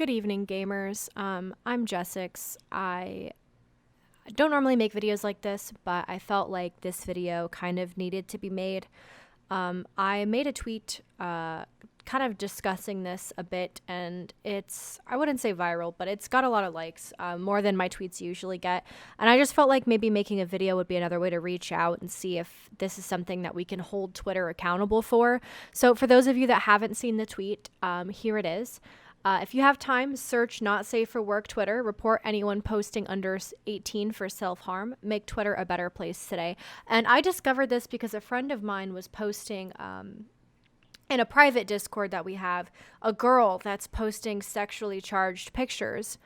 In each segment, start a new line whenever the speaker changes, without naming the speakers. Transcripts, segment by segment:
Good evening, gamers. I'm Jessix. I don't normally make videos like this, but I felt like this video kind of needed to be made. I made a tweet kind of discussing this a bit, and I wouldn't say viral, but it's got a lot of likes, more than my tweets usually get. And I just felt like maybe making a video would be another way to reach out and see if this is something that we can hold Twitter accountable for. So for those of you that haven't seen the tweet, here it is. If you have time, search Not Safe for Work Twitter, report anyone posting under 18 for self-harm, make Twitter a better place today. And I discovered this because a friend of mine was posting in a private Discord that we have, a girl that's posting sexually charged pictures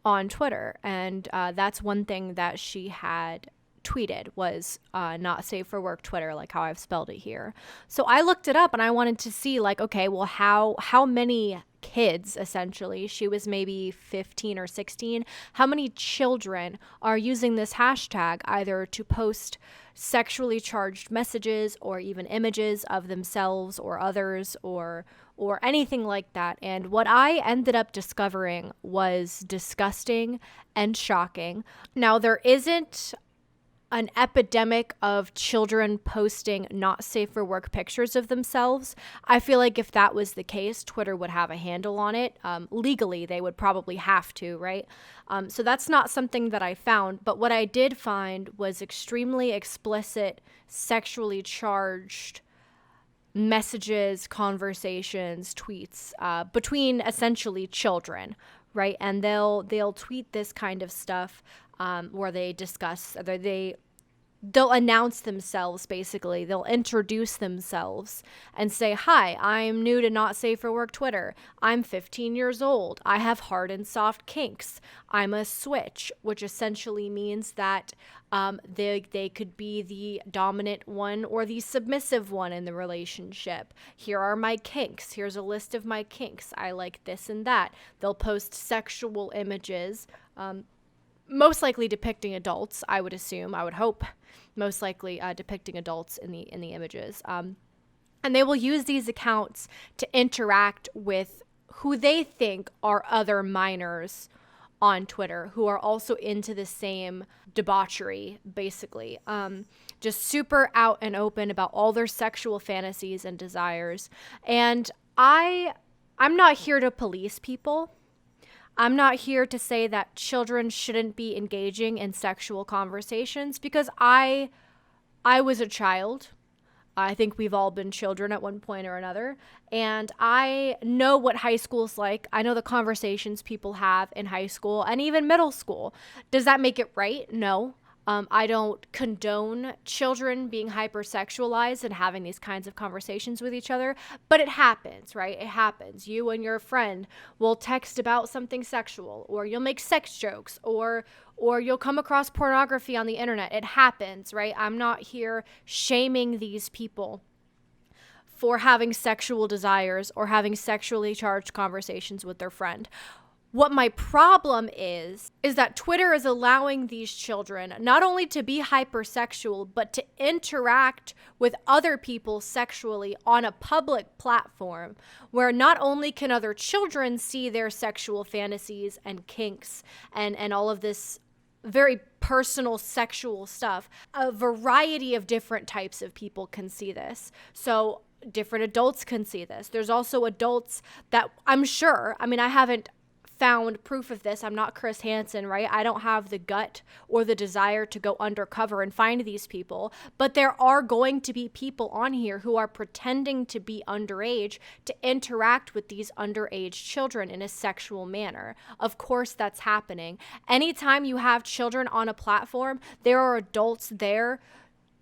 on Twitter. And that's one thing that she had tweeted was Not Safe for Work Twitter, like how I've spelled it here. So I looked it up and I wanted to see, like, okay, well, how many kids, essentially, she was maybe 15 or 16, how many children are using this hashtag either to post sexually charged messages or even images of themselves or others or anything like that. And what I ended up discovering was disgusting and shocking. Now, there isn't an epidemic of children posting not safe for work pictures of themselves. I feel like if that was the case, Twitter would have a handle on it. Legally, they would probably have to, right? So that's not something that I found. But what I did find was extremely explicit, sexually charged messages, conversations, tweets between essentially children, right? And they'll tweet this kind of stuff where they discuss, they'll announce themselves, basically. They'll introduce themselves and say, hi, I'm new to Not Safe for Work Twitter. I'm 15 years old. I have hard and soft kinks. I'm a switch, which essentially means that they could be the dominant one or the submissive one in the relationship. Here are my kinks. Here's a list of my kinks. I like this and that. They'll post sexual images, most likely depicting adults, I would assume, I would hope, most likely depicting adults in the images. And they will use these accounts to interact with who they think are other minors on Twitter who are also into the same debauchery, basically. Just super out and open about all their sexual fantasies and desires. And I'm not here to police people. I'm not here to say that children shouldn't be engaging in sexual conversations, because I was a child. I think we've all been children at one point or another. And I know what high school's like. I know the conversations people have in high school and even middle school. Does that make it right? No. I don't condone children being hypersexualized and having these kinds of conversations with each other, but it happens, right? It happens. You and your friend will text about something sexual, or you'll make sex jokes, or you'll come across pornography on the internet. It happens, right? I'm not here shaming these people for having sexual desires or having sexually charged conversations with their friend. What my problem is that Twitter is allowing these children not only to be hypersexual, but to interact with other people sexually on a public platform where not only can other children see their sexual fantasies and kinks and all of this very personal sexual stuff, a variety of different types of people can see this. So different adults can see this. There's also adults that I'm sure, I mean, I haven't found proof of this. I'm not Chris Hansen, right? I don't have the gut or the desire to go undercover and find these people, but there are going to be people on here who are pretending to be underage to interact with these underage children in a sexual manner. Of course, that's happening. Anytime you have children on a platform, there are adults there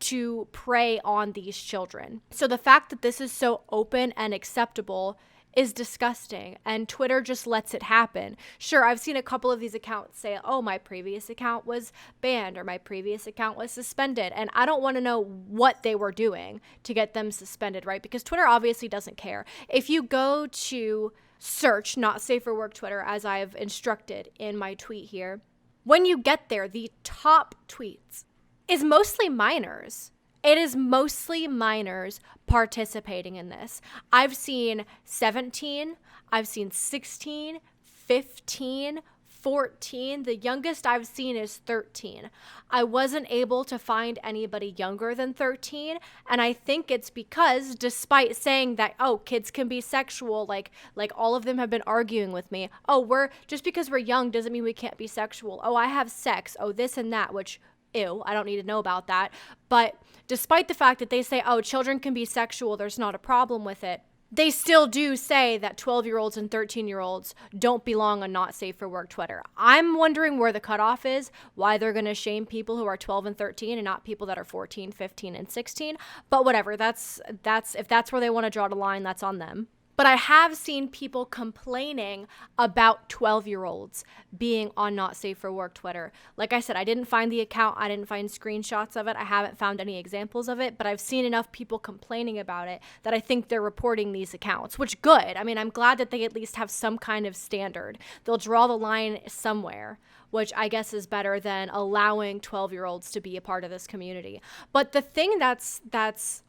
to prey on these children. So the fact that this is so open and acceptable is disgusting, and Twitter just lets it happen. Sure, I've seen a couple of these accounts say, oh, my previous account was banned or my previous account was suspended, and I don't want to know what they were doing to get them suspended, right? Because Twitter obviously doesn't care. If you go to search Not Safe for Work Twitter, as I've instructed in my tweet here, when you get there, the top tweets is mostly minors. It is mostly minors participating in this. I've seen 17, I've seen 16, 15, 14. The youngest I've seen is 13. I wasn't able to find anybody younger than 13, and I think it's because, despite saying that, oh, kids can be sexual, like all of them have been arguing with me. Oh, we're just because we're young doesn't mean we can't be sexual. Oh, I have sex. Oh, this and that, which, ew, I don't need to know about that. But despite the fact that they say, oh, children can be sexual, there's not a problem with it, they still do say that 12-year-olds and 13-year-olds don't belong on not safe for work Twitter. I'm wondering where the cutoff is, why they're going to shame people who are 12 and 13 and not people that are 14, 15, and 16. But whatever, that's if that's where they want to draw the line, that's on them. But I have seen people complaining about 12-year-olds being on not safe for work Twitter. Like I said, I didn't find the account. I didn't find screenshots of it. I haven't found any examples of it, but I've seen enough people complaining about it that I think they're reporting these accounts, which good. I mean, I'm glad that they at least have some kind of standard. They'll draw the line somewhere, which I guess is better than allowing 12-year-olds to be a part of this community. But the thing that's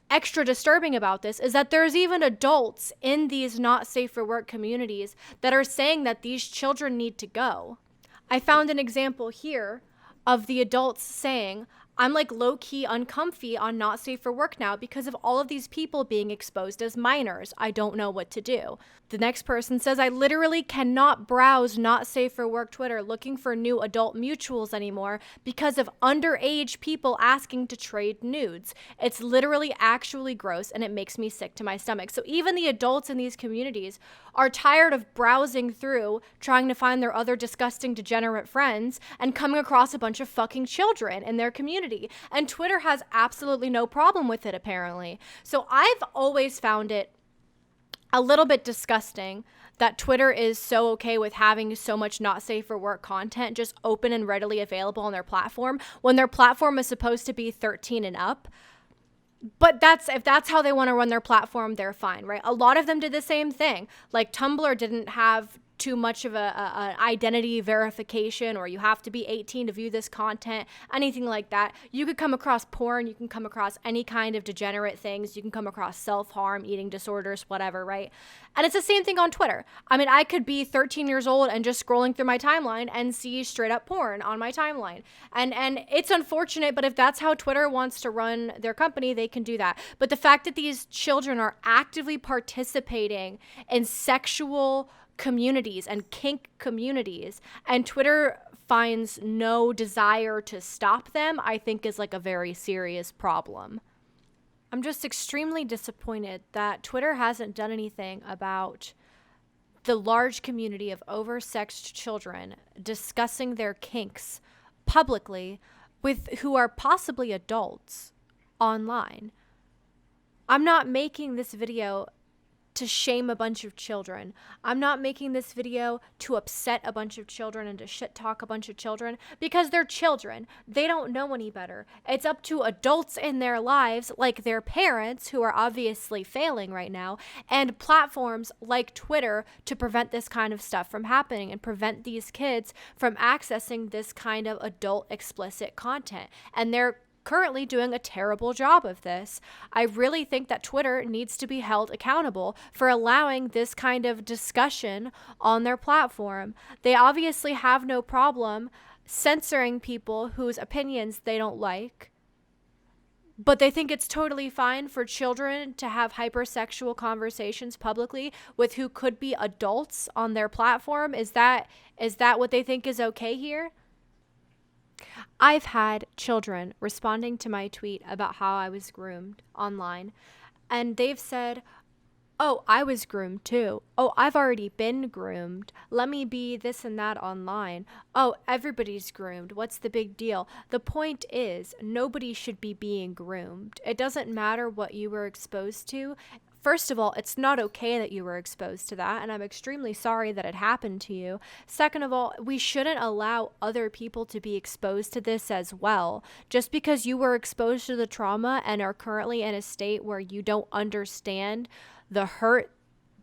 extra disturbing about this is that there's even adults in these not safe for work communities that are saying that these children need to go. I found an example here of the adults saying, I'm like low-key uncomfy on not safe for work now because of all of these people being exposed as minors. I don't know what to do. The next person says, I literally cannot browse not safe for work Twitter looking for new adult mutuals anymore because of underage people asking to trade nudes. It's literally actually gross and it makes me sick to my stomach. So even the adults in these communities are tired of browsing through, trying to find their other disgusting degenerate friends and coming across a bunch of fucking children in their community. And Twitter has absolutely no problem with it, apparently. So I've always found it a little bit disgusting that Twitter is so okay with having so much not safe for work content just open and readily available on their platform when their platform is supposed to be 13 and up. But if that's how they want to run their platform, they're fine, right? A lot of them did the same thing. Like Tumblr didn't have too much of an identity verification, or you have to be 18 to view this content, anything like that. You could come across porn, you can come across any kind of degenerate things, you can come across self-harm, eating disorders, whatever, right? And it's the same thing on Twitter. I mean, I could be 13 years old and just scrolling through my timeline and see straight up porn on my timeline. And it's unfortunate, but if that's how Twitter wants to run their company, they can do that. But the fact that these children are actively participating in sexual communities and kink communities, and Twitter finds no desire to stop them, I think is like a very serious problem. I'm just extremely disappointed that Twitter hasn't done anything about the large community of oversexed children discussing their kinks publicly with who are possibly adults online. I'm not making this video to shame a bunch of children. I'm not making this video to upset a bunch of children and to shit talk a bunch of children, because they're children. They don't know any better. It's up to adults in their lives, like their parents, who are obviously failing right now, and platforms like Twitter to prevent this kind of stuff from happening and prevent these kids from accessing this kind of adult explicit content. And they're currently doing a terrible job of this. I really think that Twitter needs to be held accountable for allowing this kind of discussion on their platform. They obviously have no problem censoring people whose opinions they don't like, but they think it's totally fine for children to have hypersexual conversations publicly with who could be adults on their platform. Is that what they think is okay here? I've had children responding to my tweet about how I was groomed online, and they've said, oh, I was groomed too. Oh, I've already been groomed. Let me be this and that online. Oh, everybody's groomed. What's the big deal? The point is, nobody should be being groomed. It doesn't matter what you were exposed to. First of all, it's not okay that you were exposed to that, and I'm extremely sorry that it happened to you. Second of all, we shouldn't allow other people to be exposed to this as well. Just because you were exposed to the trauma and are currently in a state where you don't understand the hurt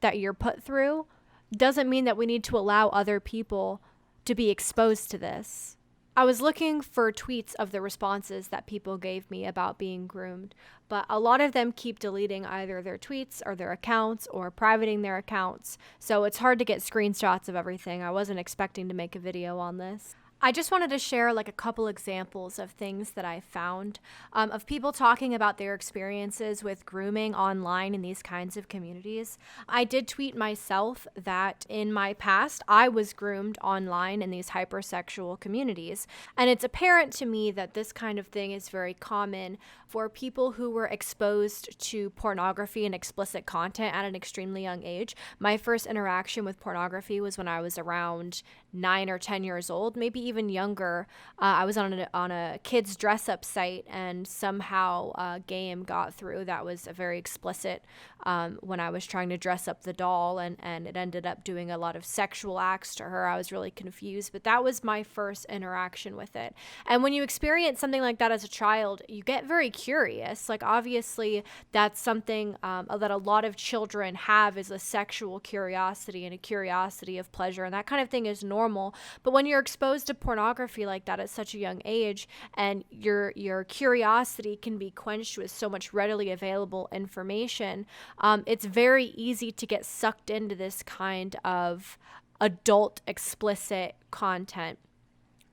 that you're put through doesn't mean that we need to allow other people to be exposed to this. I was looking for tweets of the responses that people gave me about being groomed, but a lot of them keep deleting either their tweets or their accounts or privating their accounts, so it's hard to get screenshots of everything. I wasn't expecting to make a video on this. I just wanted to share like a couple examples of things that I found of people talking about their experiences with grooming online in these kinds of communities. I did tweet myself that in my past, I was groomed online in these hypersexual communities. And it's apparent to me that this kind of thing is very common for people who were exposed to pornography and explicit content at an extremely young age. My first interaction with pornography was when I was around 9 or 10 years old, maybe even younger. I was on a kids dress up site, and somehow a game got through that was very explicit when I was trying to dress up the doll, and it ended up doing a lot of sexual acts to her. I was really confused, but that was my first interaction with it. And when you experience something like that as a child, you get very curious. Like, obviously, that's something that a lot of children have, is a sexual curiosity and a curiosity of pleasure, and that kind of thing is normal. But when you're exposed to pornography like that at such a young age, and your curiosity can be quenched with so much readily available information, it's very easy to get sucked into this kind of adult explicit content.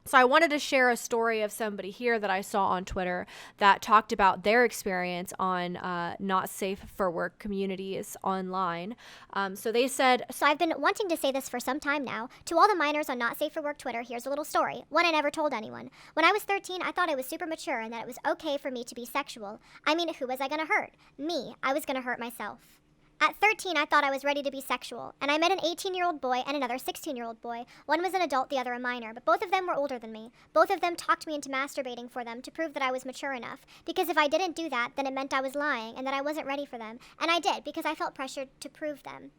So I wanted to share a story of somebody here that I saw on Twitter that talked about their experience on not safe for work communities online. So they said,
"So I've been wanting to say this for some time now. To all the minors on Not Safe for Work Twitter, here's a little story, one I never told anyone. When I was 13, I thought I was super mature and that it was okay for me to be sexual. I mean, who was I going to hurt? Me. I was going to hurt myself. At 13, I thought I was ready to be sexual, and I met an 18-year-old boy and another 16-year-old boy. One was an adult, the other a minor, but both of them were older than me. Both of them talked me into masturbating for them to prove that I was mature enough, because if I didn't do that, then it meant I was lying and that I wasn't ready for them. And I did, because I felt pressured to prove them.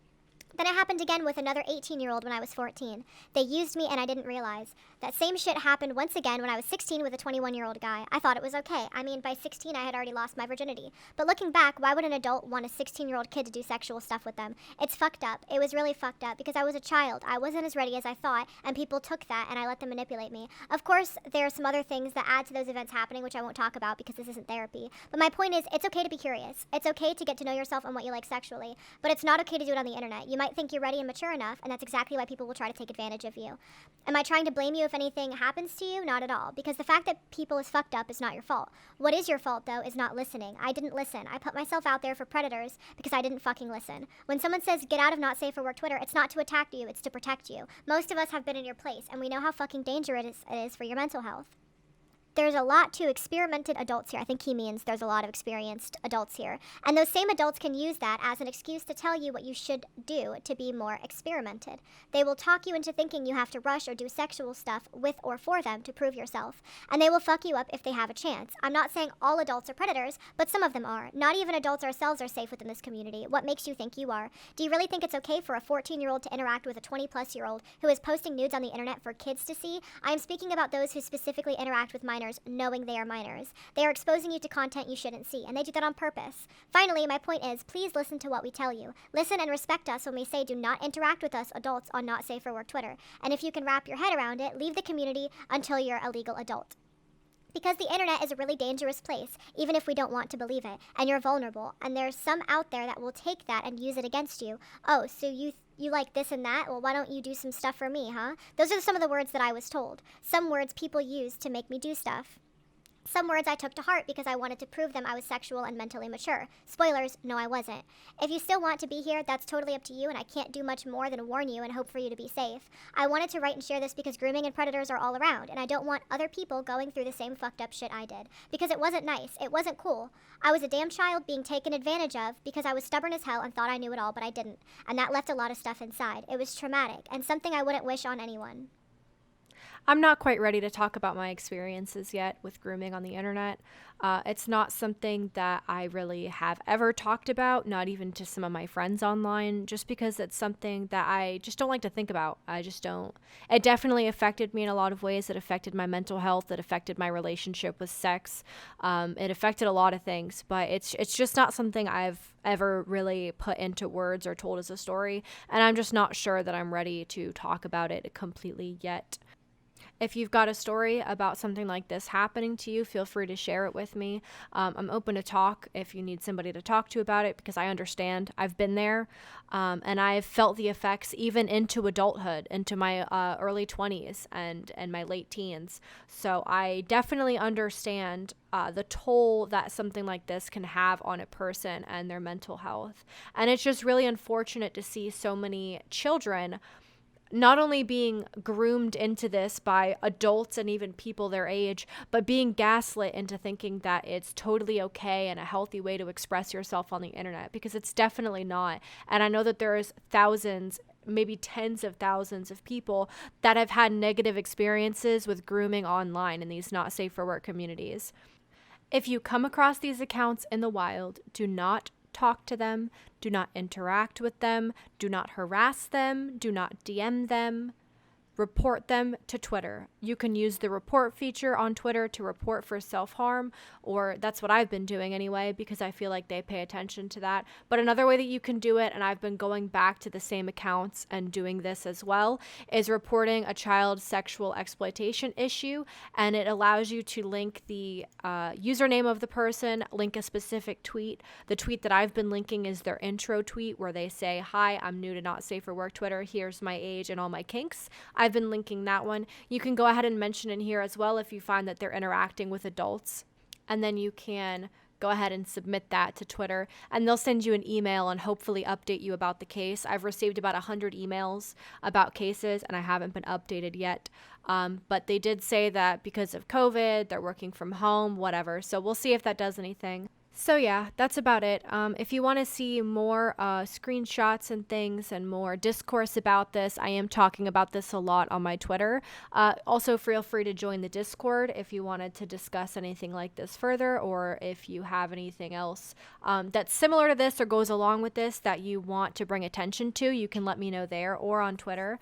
Then it happened again with another 18-year-old when I was 14. They used me and I didn't realize. That same shit happened once again when I was 16 with a 21-year-old guy. I thought it was okay. I mean, by 16 I had already lost my virginity. But looking back, why would an adult want a 16-year-old kid to do sexual stuff with them? It's fucked up. It was really fucked up because I was a child. I wasn't as ready as I thought, and people took that and I let them manipulate me. Of course, there are some other things that add to those events happening, which I won't talk about because this isn't therapy. But my point is, it's okay to be curious. It's okay to get to know yourself and what you like sexually. But it's not okay to do it on the internet. You might think you're ready and mature enough, and that's exactly why people will try to take advantage of you. Am I trying to blame you if anything happens to you? Not at all, because the fact that people is fucked up is not your fault. What is your fault, though, is not listening. I didn't listen. I put myself out there for predators because I didn't fucking listen. When someone says, get out of Not Safe for Work Twitter, it's not to attack you, it's to protect you. Most of us have been in your place, and we know how fucking dangerous it is for your mental health. There's a lot to experimented adults here. I think he means there's a lot of experienced adults here. And those same adults can use that as an excuse to tell you what you should do to be more experimented. They will talk you into thinking you have to rush or do sexual stuff with or for them to prove yourself. And they will fuck you up if they have a chance. I'm not saying all adults are predators, but some of them are. Not even adults ourselves are safe within this community. What makes you think you are? Do you really think it's okay for a 14-year-old to interact with a 20-plus-year-old who is posting nudes on the internet for kids to see? I am speaking about those who specifically interact with minors knowing they are minors. They are exposing you to content you shouldn't see, and they do that on purpose. Finally, my point is, please listen to what we tell you. Listen and respect us when we say do not interact with us adults on Not Safe for Work Twitter. And if you can wrap your head around it, leave the community until you're a legal adult. Because the internet is a really dangerous place, even if we don't want to believe it, and you're vulnerable, and there's some out there that will take that and use it against you. Oh, so you like this and that? Well, why don't you do some stuff for me, huh? Those are some of the words that I was told. Some words people use to make me do stuff. Some words I took to heart because I wanted to prove them I was sexual and mentally mature. Spoilers, no I wasn't. If you still want to be here, that's totally up to you, and I can't do much more than warn you and hope for you to be safe. I wanted to write and share this because grooming and predators are all around, and I don't want other people going through the same fucked up shit I did. Because it wasn't nice. It wasn't cool. I was a damn child being taken advantage of because I was stubborn as hell and thought I knew it all, but I didn't. And that left a lot of stuff inside. It was traumatic, and something I wouldn't wish on anyone.
I'm not quite ready to talk about my experiences yet with grooming on the internet. It's not something that I really have ever talked about, not even to some of my friends online, just because it's something that I just don't like to think about. I just don't. It definitely affected me in a lot of ways. It affected my mental health. It affected my relationship with sex. It affected a lot of things, but it's just not something I've ever really put into words or told as a story, and I'm just not sure that I'm ready to talk about it completely yet. If you've got a story about something like this happening to you, feel free to share it with me. I'm open to talk if you need somebody to talk to about it, because I understand. I've been there, and I've felt the effects even into adulthood, into my early 20s and my late teens. So I definitely understand the toll that something like this can have on a person and their mental health. And it's just really unfortunate to see so many children not only being groomed into this by adults and even people their age, but being gaslit into thinking that it's totally okay and a healthy way to express yourself on the internet, because it's definitely not. And I know that there's thousands, maybe tens of thousands of people that have had negative experiences with grooming online in these not safe for work communities. If you come across these accounts in the wild, do not talk to them, do not interact with them, do not harass them, do not DM them. Report them to Twitter. You can use the report feature on Twitter to report for self-harm, or that's what I've been doing anyway, because I feel like they pay attention to that. But another way that you can do it, and I've been going back to the same accounts and doing this as well, is reporting a child sexual exploitation issue, and it allows you to link the username of the person, link a specific tweet. The tweet that I've been linking is their intro tweet where they say, "Hi, I'm new to Not Safe for Work Twitter. Here's my age and all my kinks." I've been linking that one. You can go ahead and mention in here as well if you find that they're interacting with adults, and then you can go ahead and submit that to Twitter, and they'll send you an email and hopefully update you about the case. I've received about 100 emails about cases, and I haven't been updated yet. But they did say that because of COVID, they're working from home, whatever. So we'll see if that does anything. So yeah, that's about it. If you want to see more screenshots and things and more discourse about this, I am talking about this a lot on my Twitter. Also, feel free to join the Discord if you wanted to discuss anything like this further, or if you have anything else that's similar to this or goes along with this that you want to bring attention to, you can let me know there or on Twitter.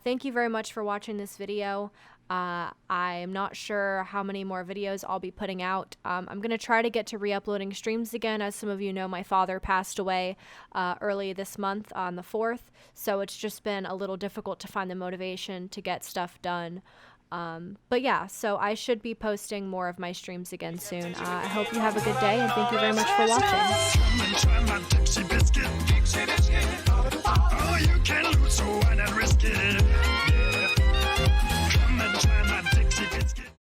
Thank you very much for watching this video. I'm not sure how many more videos I'll be putting out. I'm going to try to get to re-uploading streams again. As some of you know, my father passed away early this month on the 4th, so it's just been a little difficult to find the motivation to get stuff done. But yeah, so I should be posting more of my streams again soon. I hope you have a good day, and thank you very much for watching.